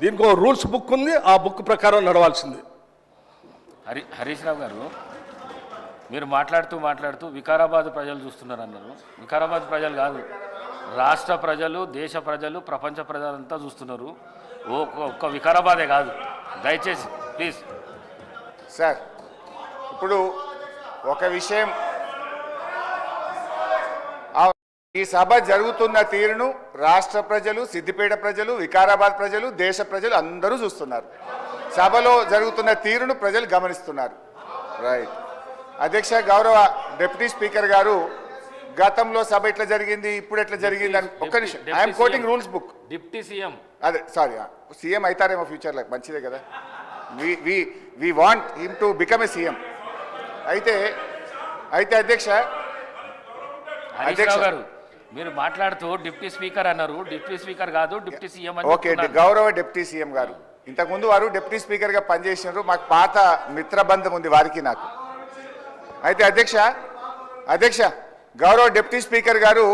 దీనికి ఒక rules book ఉంది, ఆ బుక్ ప్రకారం నడవాల్సింది. హరీష్ రావు గారు, మీరు మాట్లాడుతూ వికారాబాద్ ప్రజలు చూస్తున్నారు అన్నారు. వికారాబాద్ ప్రజలు కాదు, రాష్ట్ర ప్రజలు, దేశ ప్రజలు, ప్రపంచ ప్రజలంతా చూస్తున్నారు. ఒక్క వికారాబాదే కాదు. దయచేసి ప్లీజ్ సార్, ఇప్పుడు ఒక విషయం, ఈ సభ జరుగుతున్న తీరును రాష్ట్ర ప్రజలు, సిద్దిపేట ప్రజలు, వికారాబాద్ ప్రజలు, దేశ ప్రజలు అందరూ చూస్తున్నారు. సభలో జరుగుతున్న తీరును ప్రజలు గమనిస్తున్నారు. రైట్. అధ్యక్ష, గౌరవ డిప్యూటీ స్పీకర్ గారు, గతంలో సభ ఎట్లా జరిగింది, ఇప్పుడు ఎట్లా జరిగింది అని ఒక్క నిమిషం. I'm quoting rules book. Deputy CM, అదే సారీ, సీఎం అవుతారేమో ఫ్యూచర్లో, మంచిదే కదా. We want him to become a CM. అయితే అధ్యక్ష గారు, మీరు మాట్లాడుతూ డిప్యూటీ స్పీకర్ అన్నారు. డిప్యూటీ స్పీకర్ కాదు, డిప్యూటీ సీఎం. ఓకే, గౌరవ డిప్యూటీ సీఎం గారు, ఇంతకుముందు వారు డిప్యూటీ స్పీకర్గా పనిచేసినారు. మాకు పాత మిత్రబంధం ఉంది వారికి నాకు. అయితే అధ్యక్ష గౌరవ డిప్యూటీ స్పీకర్ గారు,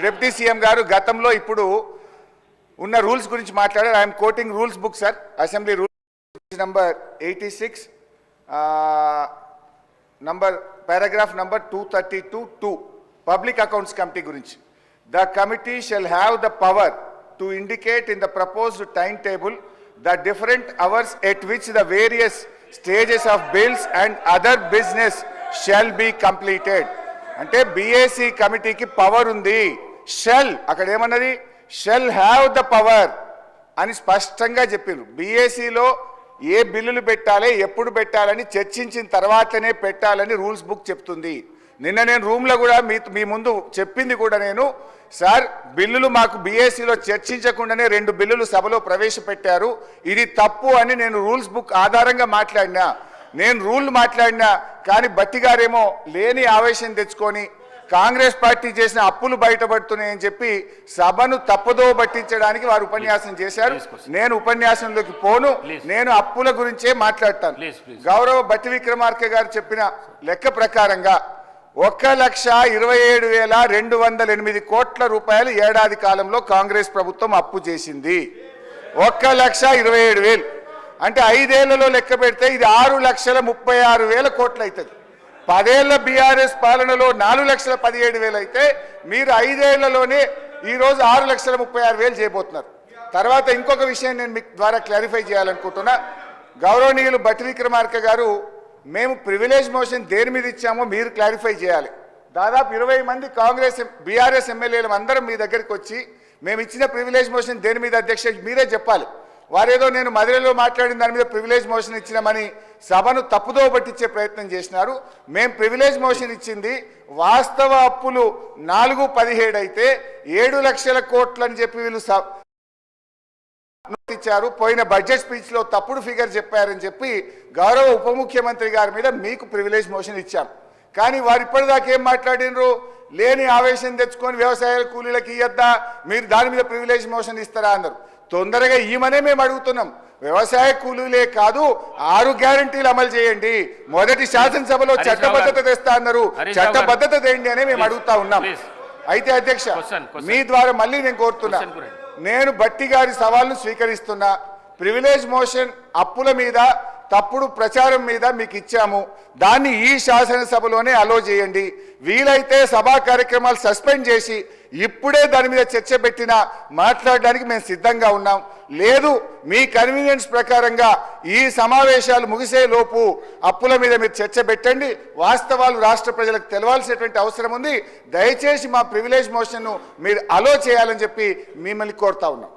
డిప్యూటీ సీఎం గారు గతంలో ఇప్పుడు ఉన్న రూల్స్ గురించి మాట్లాడారు. I'm quoting rules book sir, assembly rules number 86 paragraph number 232(2) public accounts committee గురించి. The committee shall have the power to indicate in the proposed time table the different hours at which the various stages of bills and other business shall be completed. అంటే BAC కమిటీకి power ఉంది. Shall, అక్కడ ఏమన్నది, shell have the power అని స్పష్టంగా చెప్పిండ్రు. బిఏసిలో ఏ బిల్లులు పెట్టాలి, ఎప్పుడు పెట్టాలని చర్చించిన తర్వాతనే పెట్టాలని రూల్స్ బుక్ చెప్తుంది. నిన్న నేను రూమ్లో కూడా మీ ముందు చెప్పింది కూడా నేను, సార్ బిల్లులు మాకు బీఏసీలో చర్చించకుండానే 2 బిల్లులు సభలో ప్రవేశపెట్టారు, ఇది తప్పు అని నేను రూల్స్ బుక్ ఆధారంగా మాట్లాడినా. నేను రూల్ మాట్లాడినా కానీ బట్టి గారేమో లేని ఆవేశం తెచ్చుకొని కాంగ్రెస్ పార్టీ చేసిన అప్పులు బయటపడుతున్నాయని చెప్పి సభను తప్పుదో పట్టించడానికి వారు ఉపన్యాసం చేశారు. నేను ఉపన్యాసంలోకి పోను, నేను అప్పుల గురించే మాట్లాడతాను. గౌరవ బట్టి విక్రమార్క గారు చెప్పిన లెక్క ప్రకారంగా 1,27,208 కోట్ల రూపాయలు ఏడాది కాలంలో కాంగ్రెస్ ప్రభుత్వం అప్పు చేసింది. 1,27,000 అంటే 5 ఏళ్లలో లెక్క పెడితే ఇది 6,36,000 కోట్లు అవుతుంది. 10 ఏళ్ల బీఆర్ఎస్ పాలనలో 4,17,000 అయితే మీరు 5 ఏళ్లలోనే ఈరోజు 6,36,000 చేయబోతున్నారు. తర్వాత ఇంకొక విషయం నేను మీకు ద్వారా క్లారిఫై చేయాలనుకుంటున్నా. గౌరవనీయులు బట్టి విక్రమార్క గారు, మేము ప్రివిలేజ్ మోషన్ దేని మీద ఇచ్చామో మీరు క్లారిఫై చేయాలి. దాదాపు 20 మంది కాంగ్రెస్ బీఆర్ఎస్ ఎమ్మెల్యేలు అందరం మీ దగ్గరికి వచ్చి మేము ఇచ్చిన ప్రివిలేజ్ మోషన్ దేని మీద అధ్యక్ష మీరే చెప్పాలి. వారేదో నేను మదిరలో మాట్లాడిన దాని మీద ప్రివిలేజ్ మోషన్ ఇచ్చినామని సభను తప్పుదో పట్టించే ప్రయత్నం చేసినారు. మేము ప్రివిలేజ్ మోషన్ ఇచ్చింది వాస్తవ అప్పులు 4,17 అయితే 7 లక్షల కోట్లు అని చెప్పి వీళ్ళు ఇచ్చారు. పోయిన బడ్జెట్ స్పీచ్ లో తప్పుడు ఫిగర్ చెప్పారని చెప్పి గౌరవ ఉప ముఖ్యమంత్రి గారి మీద మీకు ప్రివిలేజ్ మోషన్ ఇచ్చాం. కానీ వారు ఇప్పటిదాకా ఏం మాట్లాడినరు, లేని ఆవేశం తెచ్చుకొని వ్యవసాయ కూలీలకు ఇయ్యద్దా, మీరు దాని మీద ప్రివిలేజ్ మోషన్ ఇస్తారా అన్నారు. తొందరగా ఈమనే మేము అడుగుతున్నాం. వ్యవసాయ కూలీలే కాదు 6 గ్యారంటీలు అమలు చేయండి. మొదటి శాసనసభలో చట్టబద్ధత తెస్తా అన్నారు, చట్టబద్ధత తేండి అనే మేము అడుగుతా ఉన్నాం. అయితే అధ్యక్ష మీ ద్వారా మళ్ళీ నేను కోరుతున్నా, నేను బట్టి గారి సవాల్ను స్వీకరిస్తున్నా. ప్రివిలేజ్ మోషన్ అప్పుల మీద తప్పుడు ప్రచారం మీద మీకు ఇచ్చాము, దాన్ని ఈ శాసనసభలోనే అలో చేయండి. వీలైతే సభా కార్యక్రమాలు సస్పెండ్ చేసి ఇప్పుడే దాని మీద చర్చ పెట్టినా మాట్లాడడానికి మేము సిద్ధంగా ఉన్నాం. లేదు మీ కన్వీనియన్స్ ప్రకారంగా ఈ సమావేశాలు ముగిసే లోపు అప్పుల మీద మీరు చర్చ పెట్టండి. వాస్తవాలు రాష్ట్ర ప్రజలకు తెలవాల్సినటువంటి అవసరం ఉంది. దయచేసి మా ప్రివిలేజ్ మోషన్ను మీరు అలో చేయాలని చెప్పి మిమ్మల్ని కోరుతా ఉన్నాం.